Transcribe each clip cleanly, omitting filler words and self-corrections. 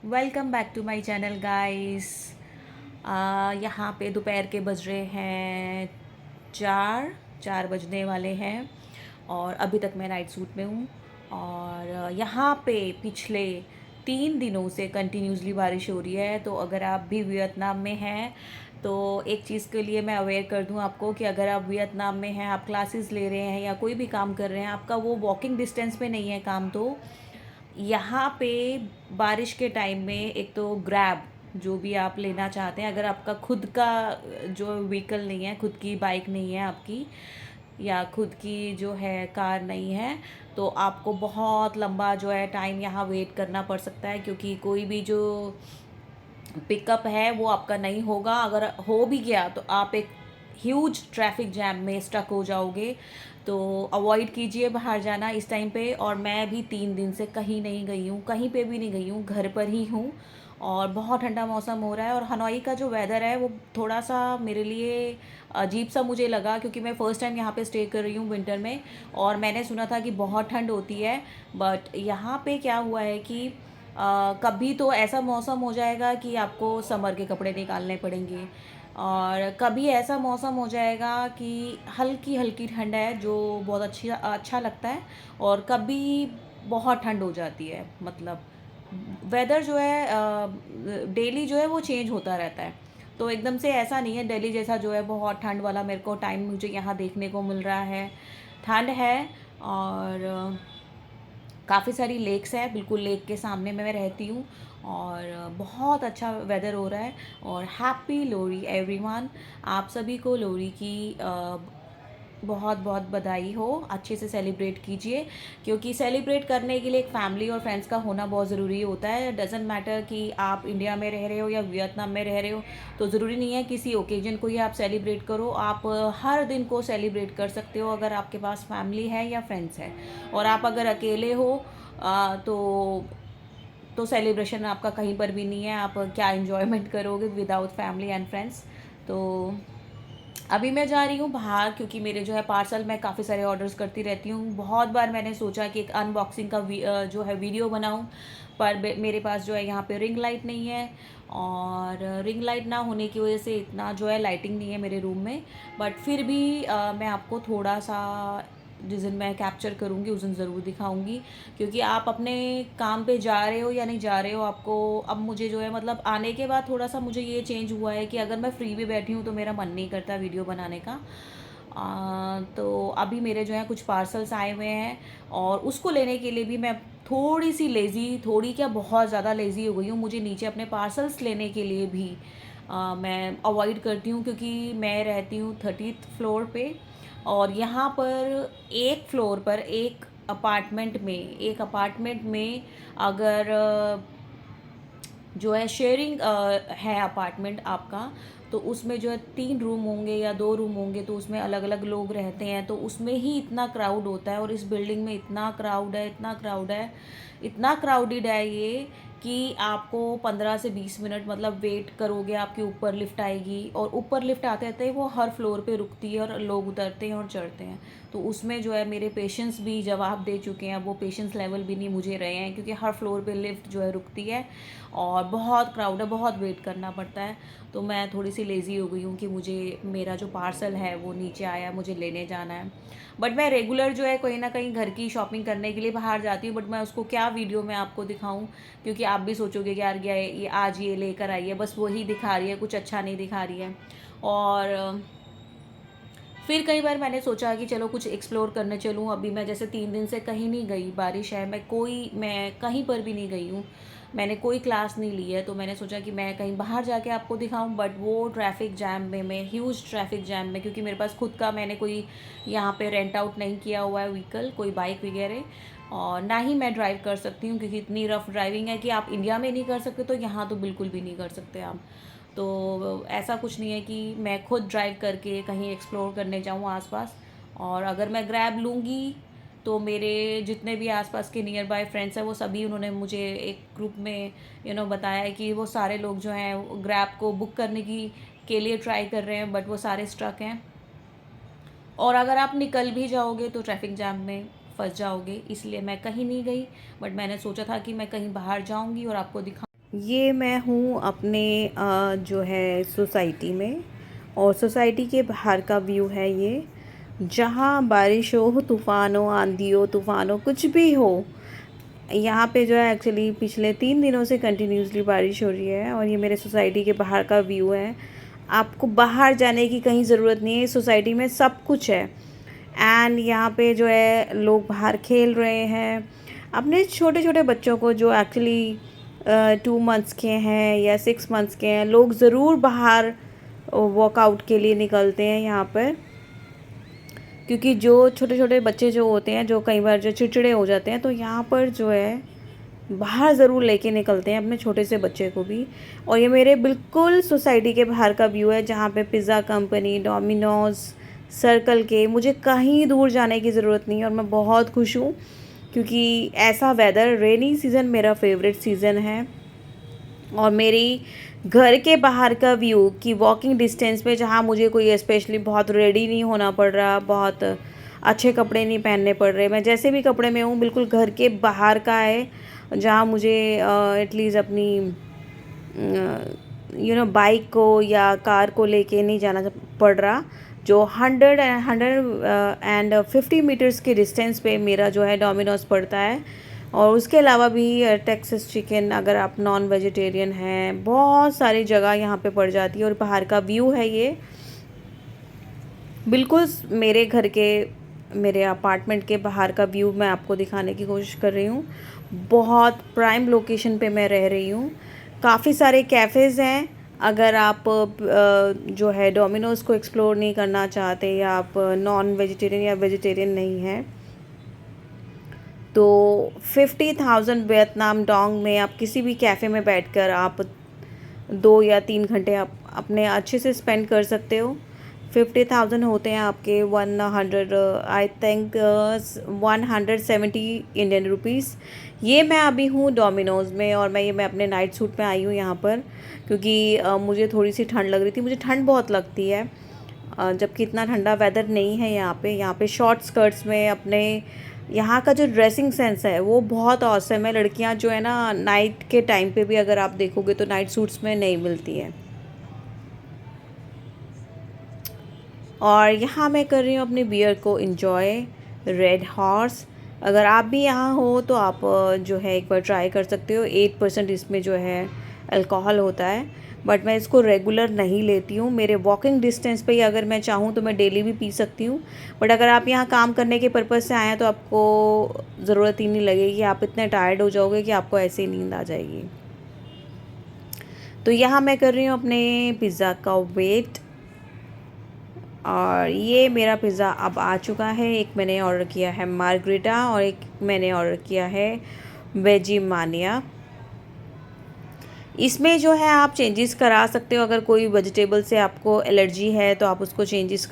Welcome back to my channel guys. यहाँ पे दोपहर के बज रहे हैं 4 बजने वाले हैं और अभी तक मैं नाइट सूट में हूँ। और यहाँ पे पिछले 3 दिनों से कंटिन्यूसली बारिश हो रही है। तो अगर आप भी वियतनाम में हैं तो एक चीज़ के लिए मैं अवेयर कर दूं आपको कि अगर आप वियतनाम में हैं, आप क्लासेस ले रहे हैं या कोई भी काम कर रहे हैं, आपका वो वॉकिंग डिस्टेंस पे नहीं है काम, तो यहाँ पे बारिश के टाइम में एक तो ग्रैब जो भी आप लेना चाहते हैं, अगर आपका खुद का जो व्हीकल नहीं है, खुद की बाइक नहीं है आपकी, या खुद की जो है कार नहीं है, तो आपको बहुत लंबा जो है टाइम यहाँ वेट करना पड़ सकता है, क्योंकि कोई भी जो पिकअप है वो आपका नहीं होगा। अगर हो भी गया तो आप एक ह्यूज ट्रैफिक जैम में स्टक हो जाओगे। तो अवॉइड कीजिए बाहर जाना इस टाइम पे। और मैं भी 3 दिन से कहीं नहीं गई हूँ, कहीं पे भी नहीं गई हूँ, घर पर ही हूँ। और बहुत ठंडा मौसम हो रहा है और हनोई का जो वेदर है वो थोड़ा सा मेरे लिए अजीब सा मुझे लगा, क्योंकि मैं फ़र्स्ट टाइम यहाँ पे स्टे कर रही हूँ विंटर में। और मैंने सुना था कि बहुत ठंड होती है, बट यहाँ पे क्या हुआ है कि कभी तो ऐसा मौसम हो जाएगा कि आपको समर के कपड़े निकालने पड़ेंगे, और कभी ऐसा मौसम हो जाएगा कि हल्की हल्की ठंड है जो बहुत अच्छा लगता है, और कभी बहुत ठंड हो जाती है। मतलब वेदर जो है डेली जो है वो चेंज होता रहता है। तो एकदम से ऐसा नहीं है दिल्ली जैसा जो है बहुत ठंड वाला मेरे को टाइम मुझे यहाँ देखने को मिल रहा है। ठंड है और काफ़ी सारी लेक्स है, बिल्कुल लेक के सामने मैं रहती हूँ। और बहुत अच्छा वेदर हो रहा है। और हैप्पी लोहड़ी एवरीवन, आप सभी को लोहड़ी की बहुत बहुत बधाई हो। अच्छे से सेलिब्रेट कीजिए, क्योंकि सेलिब्रेट करने के लिए एक फैमिली और फ्रेंड्स का होना बहुत ज़रूरी होता है। डजेंट मैटर कि आप इंडिया में रह रहे हो या वियतनाम में रह रहे हो, तो ज़रूरी नहीं है किसी ओकेजन को ही आप सेलिब्रेट करो। आप हर दिन को सेलिब्रेट कर सकते हो अगर आपके पास फैमिली है या फ्रेंड्स है। और आप अगर अकेले हो तो सेलिब्रेशन आपका कहीं पर भी नहीं है। आप क्या इन्जॉयमेंट करोगे विदाउट फैमिली एंड फ्रेंड्स। तो अभी मैं जा रही हूँ बाहर, क्योंकि मेरे जो है पार्सल मैं काफ़ी सारे ऑर्डर्स करती रहती हूँ। बहुत बार मैंने सोचा कि एक अनबॉक्सिंग का जो है वीडियो बनाऊँ, पर मेरे पास जो है यहाँ पे रिंग लाइट नहीं है। और रिंग लाइट ना होने की वजह से इतना जो है लाइटिंग नहीं है मेरे रूम में। बट फिर भी मैं आपको थोड़ा सा जिस दिन मैं कैप्चर करूँगी उस दिन ज़रूर दिखाऊँगी, क्योंकि आप अपने काम पे जा रहे हो या नहीं जा रहे हो, आपको अब मुझे जो है मतलब आने के बाद थोड़ा सा मुझे ये चेंज हुआ है कि अगर मैं फ्री भी बैठी हूँ तो मेरा मन नहीं करता वीडियो बनाने का। तो अभी मेरे जो है कुछ पार्सल्स आए हुए हैं, और उसको लेने के लिए भी मैं थोड़ी सी लेज़ी, थोड़ी क्या बहुत ज़्यादा लेज़ी हो गई हूँ। मुझे नीचे अपने पार्सल्स लेने के लिए भी मैं अवॉइड करती हूँ, क्योंकि मैं रहती हूँ 30th फ्लोर पे। और यहाँ पर एक फ्लोर पर एक अपार्टमेंट में अगर जो है शेयरिंग है अपार्टमेंट आपका, तो उसमें जो है 3 रूम होंगे या 2 रूम होंगे, तो उसमें अलग अलग लोग रहते हैं, तो उसमें ही इतना क्राउड होता है। और इस बिल्डिंग में इतना क्राउड है, इतना क्राउड है, इतना क्राउडेड है ये, कि आपको 15 से 20 मिनट मतलब वेट करोगे, आपके ऊपर लिफ्ट आएगी, और ऊपर लिफ्ट आते आते वो हर फ्लोर पे रुकती है और लोग उतरते हैं और चढ़ते हैं। तो उसमें जो है मेरे पेशेंट्स भी जवाब दे चुके हैं, वो पेशेंस लेवल भी नहीं मुझे रहे हैं, क्योंकि हर फ्लोर पे लिफ्ट जो है रुकती है और बहुत क्राउड है, बहुत वेट करना पड़ता है। तो मैं थोड़ी सी लेज़ी हो गई हूँ कि मुझे मेरा जो पार्सल है वो नीचे आया, मुझे लेने जाना है। बट मैं रेगुलर जो है कहीं ना कहीं घर की शॉपिंग करने के लिए बाहर जाती हूँ, बट मैं उसको क्या वीडियो में आपको दिखाऊँ, क्योंकि आप भी सोचोगे कि यार ये आज ये लेकर आई है, बस वही दिखा रही है, कुछ अच्छा नहीं दिखा रही है। और फिर कई बार मैंने सोचा कि चलो कुछ एक्सप्लोर करने चलूँ। अभी मैं जैसे 3 दिन से कहीं नहीं गई, बारिश है, मैं कहीं पर भी नहीं गई हूँ, मैंने कोई क्लास नहीं ली है। तो मैंने सोचा कि मैं कहीं बाहर जाके आपको दिखाऊं, बट वो ट्रैफिक जैम में, मैं ह्यूज ट्रैफिक जैम में, क्योंकि मेरे पास खुद का मैंने कोई यहाँ पे रेंट आउट नहीं किया हुआ है व्हीकल, कोई बाइक वगैरह, और ना ही मैं ड्राइव कर सकती हूँ, क्योंकि इतनी रफ ड्राइविंग है कि आप इंडिया में नहीं कर सकते तो यहाँ तो बिल्कुल भी नहीं कर सकते आप। तो ऐसा कुछ नहीं है कि मैं खुद ड्राइव करके कहीं एक्सप्लोर करने जाऊँ आसपास। और अगर मैं ग्रैब लूँगी तो मेरे जितने भी आसपास के नियर बाय फ्रेंड्स हैं वो सभी, उन्होंने मुझे एक ग्रुप में बताया है कि वो सारे लोग जो हैं ग्रैब को बुक करने की के लिए ट्राई कर रहे हैं, बट वो सारे स्ट्रक हैं। और अगर आप निकल भी जाओगे तो ट्रैफिक जैम में फंस जाओगे, इसलिए मैं कहीं नहीं गई। बट मैंने सोचा था कि मैं कहीं बाहर जाऊंगी और आपको दिखा। ये मैं हूँ अपने जो है सोसाइटी में, और सोसाइटी के बाहर का व्यू है ये। जहाँ बारिश हो, तूफ़ान हो, आंधी हो, तूफ़ान हो, कुछ भी हो, यहाँ पे जो है एक्चुअली पिछले 3 दिनों से कंटिन्यूसली बारिश हो रही है। और ये मेरे सोसाइटी के बाहर का व्यू है। आपको बाहर जाने की कहीं ज़रूरत नहीं है, सोसाइटी में सब कुछ है। एंड यहाँ पे जो है लोग बाहर खेल रहे हैं अपने छोटे छोटे बच्चों को, जो एक्चुअली 2 मंथ्स के हैं या 6 मंथ्स के हैं। लोग ज़रूर बाहर वर्कआउट के लिए निकलते हैं यहाँ पर, क्योंकि जो छोटे छोटे बच्चे जो होते हैं, जो कई बार जो चिड़चिड़े हो जाते हैं, तो यहाँ पर जो है बाहर ज़रूर लेके निकलते हैं अपने छोटे से बच्चे को भी। और ये मेरे बिल्कुल सोसाइटी के बाहर का व्यू है, जहाँ पे पिज़्ज़ा कंपनी, डोमिनोज़, सर्कल के, मुझे कहीं दूर जाने की ज़रूरत नहीं है। और मैं बहुत खुश हूँ, क्योंकि ऐसा वेदर, रेनी सीज़न मेरा फेवरेट सीज़न है। और मेरी घर के बाहर का व्यू कि वॉकिंग डिस्टेंस पे, जहाँ मुझे कोई स्पेशली बहुत रेडी नहीं होना पड़ रहा, बहुत अच्छे कपड़े नहीं पहनने पड़ रहे, मैं जैसे भी कपड़े में हूँ बिल्कुल घर के बाहर का है, जहाँ मुझे एटलीस्ट अपनी बाइक को या कार को लेके नहीं जाना पड़ रहा। जो 150 मीटर्स के डिस्टेंस पे मेरा जो है डोमिनोज़ पड़ता है। और उसके अलावा भी टेक्सास चिकन, अगर आप नॉन वेजिटेरियन हैं, बहुत सारी जगह यहाँ पे पड़ जाती है। और बाहर का व्यू है ये बिल्कुल मेरे घर के, मेरे अपार्टमेंट के बाहर का व्यू मैं आपको दिखाने की कोशिश कर रही हूँ। बहुत प्राइम लोकेशन पे मैं रह रही हूँ। काफ़ी सारे कैफ़ेज़ हैं। अगर आप जो है डोमिनोज़ को एक्सप्लोर नहीं करना चाहते, या आप नॉन वेजिटेरियन या वेजिटेरियन नहीं हैं, तो 50,000 वियतनाम डोंग में आप किसी भी कैफ़े में बैठकर आप 2 या 3 घंटे आप अपने अच्छे से स्पेंड कर सकते हो। 50,000 होते हैं आपके 100, आई थिंक 170 इंडियन रुपीज़। ये मैं अभी हूँ डोमिनोज़ में, और मैं अपने नाइट सूट में आई हूँ यहाँ पर, क्योंकि मुझे थोड़ी सी ठंड लग रही थी। मुझे ठंड बहुत लगती है, जबकि इतना ठंडा वेदर नहीं है यहाँ पे। यहाँ पे शॉर्ट स्कर्ट्स में अपने, यहाँ का जो ड्रेसिंग सेंस है वो बहुत ऑसम है। लड़कियाँ जो है ना, नाइट के टाइम पे भी अगर आप देखोगे तो नाइट सूट्स में नहीं मिलती हैं। और यहाँ मैं कर रही हूँ अपने बियर को इंजॉय, रेड हॉर्स। अगर आप भी यहाँ हो तो आप जो है एक बार ट्राई कर सकते हो। 8% इसमें जो है अल्कोहल होता है, बट मैं इसको रेगुलर नहीं लेती हूँ। मेरे वॉकिंग डिस्टेंस पे ही अगर मैं चाहूँ तो मैं डेली भी पी सकती हूँ। बट अगर आप यहाँ काम करने के पर्पज़ से आए हैं तो आपको ज़रूरत ही नहीं लगेगी। आप इतने टायर्ड हो जाओगे कि आपको ऐसे ही नींद आ जाएगी। तो यहाँ मैं कर रही हूँ अपने पिज़्ज़ा का वेट। और ये मेरा पिज़्ज़ा अब आ चुका है। एक मैंने ऑर्डर किया है मार्गरेटा, और एक मैंने ऑर्डर किया है वेजी मानिया। इसमें जो है आप चेंजेस करा सकते हो। अगर कोई वेजिटेबल से आपको एलर्जी है तो आप उसको चेंज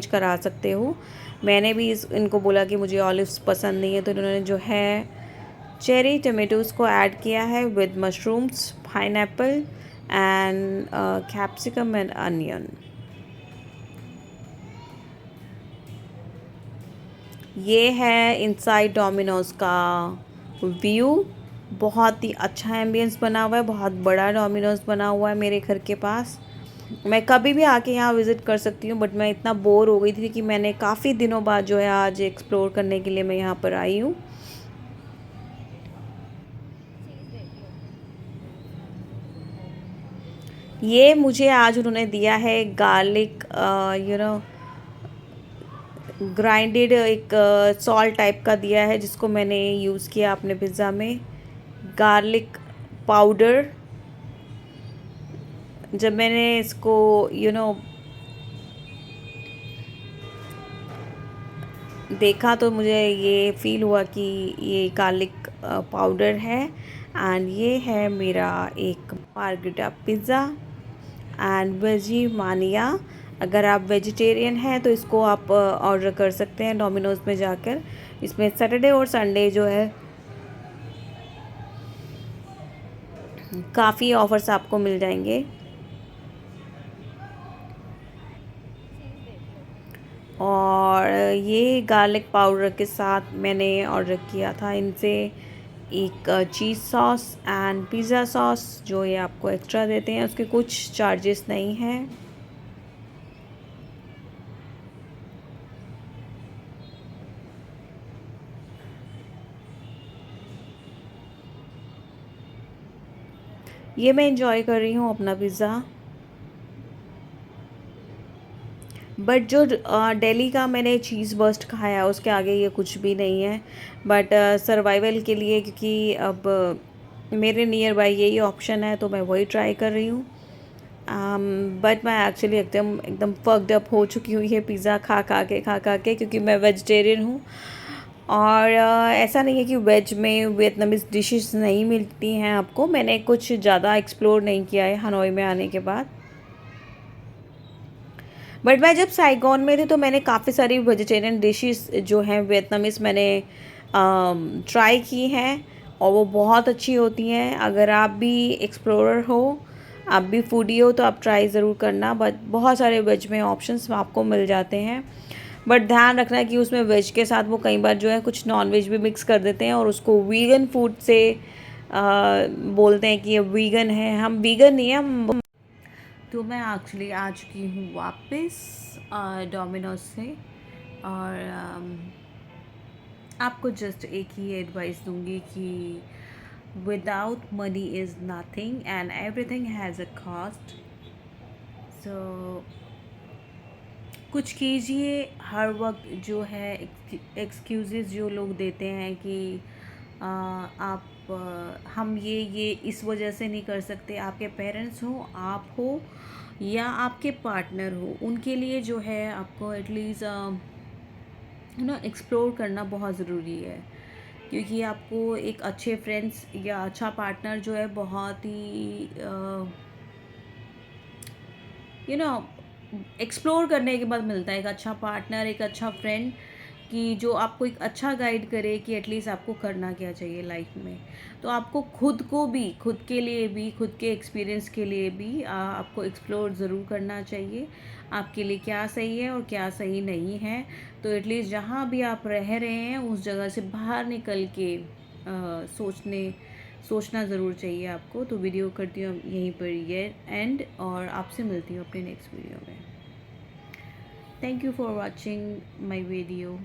करा सकते हो। मैंने भी इनको बोला कि मुझे ऑलिव्स पसंद नहीं है, तो इन्होंने जो है चेरी टमेटोज़ को ऐड किया है with mushrooms, pineapple and capsicum and onion. ये है इनसाइड डोमिनोज़ का व्यू। बहुत ही अच्छा एम्बियंस बना हुआ है, बहुत बड़ा डोमिनोज़ बना हुआ है मेरे घर के पास। मैं कभी भी आके यहाँ विज़िट कर सकती हूँ, बट मैं इतना बोर हो गई थी कि मैंने काफ़ी दिनों बाद जो है आज एक्सप्लोर करने के लिए मैं यहाँ पर आई हूँ। ये मुझे आज उन्होंने दिया है गार्लिक, ग्राइंडेड एक सॉल्ट टाइप का दिया है, जिसको मैंने यूज़ किया अपने पिज़्ज़ा में। गार्लिक पाउडर, जब मैंने इसको देखा तो मुझे ये फ़ील हुआ कि ये गार्लिक पाउडर है। एंड ये है मेरा एक मार्गरेटा पिज़्ज़ा एंड वेजी मानिया। अगर आप वेजिटेरियन हैं तो इसको आप ऑर्डर कर सकते हैं डोमिनोज़ में जाकर। इसमें सैटरडे और संडे जो है काफ़ी ऑफ़र्स आपको मिल जाएंगे। और ये गार्लिक पाउडर के साथ मैंने ऑर्डर किया था इनसे एक चीज़ सॉस एंड पिज़्ज़ा सॉस, जो ये आपको एक्स्ट्रा देते हैं, उसके कुछ चार्जेस नहीं हैं। ये मैं इंजॉय कर रही हूँ अपना पिज़्ज़ा। बट जो दिल्ली का मैंने चीज़ बर्स्ट खाया उसके आगे ये कुछ भी नहीं है। बट सर्वाइवल के लिए, क्योंकि अब मेरे नियर बाई यही ऑप्शन है, तो मैं वही ट्राई कर रही हूँ। बट मैं एक्चुअली एकदम एकदम फक्ड अप हो चुकी हूँ ये पिज़्ज़ा खा खा के, क्योंकि मैं वेजिटेरियन हूँ। और ऐसा नहीं है कि वेज में वियतनामीज़ डिशेस नहीं मिलती हैं आपको। मैंने कुछ ज़्यादा एक्सप्लोर नहीं किया है हनोई में आने के बाद। बट मैं जब साइगॉन में थी तो मैंने काफ़ी सारी वेजिटेरियन डिशेस जो हैं वियतनामीज़ मैंने ट्राई की हैं, और वो बहुत अच्छी होती हैं। अगर आप भी एक्सप्लोरर हो, आप भी फूडी हो, तो आप ट्राई ज़रूर करना। बट बहुत सारे वेज में ऑप्शंस आपको मिल जाते हैं। बट ध्यान रखना कि उसमें वेज के साथ वो कई बार जो है कुछ नॉन वेज भी मिक्स कर देते हैं, और उसको वीगन फूड से बोलते हैं कि ये वीगन है। हम वीगन नहीं है, हम। तो मैं एक्चुअली आ चुकी हूँ वापस डोमिनोज से। और आपको जस्ट एक ही एडवाइस दूंगी कि without money is nothing and everything has a cost. So कुछ कीजिए। हर वक्त जो है एक्सक्यूज़ेस जो लोग देते हैं कि आप हम ये इस वजह से नहीं कर सकते। आपके पेरेंट्स हो, आप हो, या आपके पार्टनर हो, उनके लिए जो है आपको एटलीस्ट एक्सप्लोर करना बहुत ज़रूरी है। क्योंकि आपको एक अच्छे फ्रेंड्स या अच्छा पार्टनर जो है बहुत ही नो एक्सप्लोर करने के बाद मिलता है। एक अच्छा पार्टनर, एक अच्छा फ्रेंड, कि जो आपको एक अच्छा गाइड करे कि एटलीस्ट आपको करना क्या चाहिए लाइफ में। तो आपको खुद को भी, खुद के लिए भी, खुद के एक्सपीरियंस के लिए भी आपको एक्सप्लोर ज़रूर करना चाहिए। आपके लिए क्या सही है और क्या सही नहीं है। तो एटलीस्ट जहाँ भी आप रह रहे हैं उस जगह से बाहर निकल के सोचना ज़रूर चाहिए आपको। तो वीडियो करती हूँ यहीं पर ये एंड, और आपसे मिलती हूँ अपने नेक्स्ट वीडियो में। Thank you for watching my video.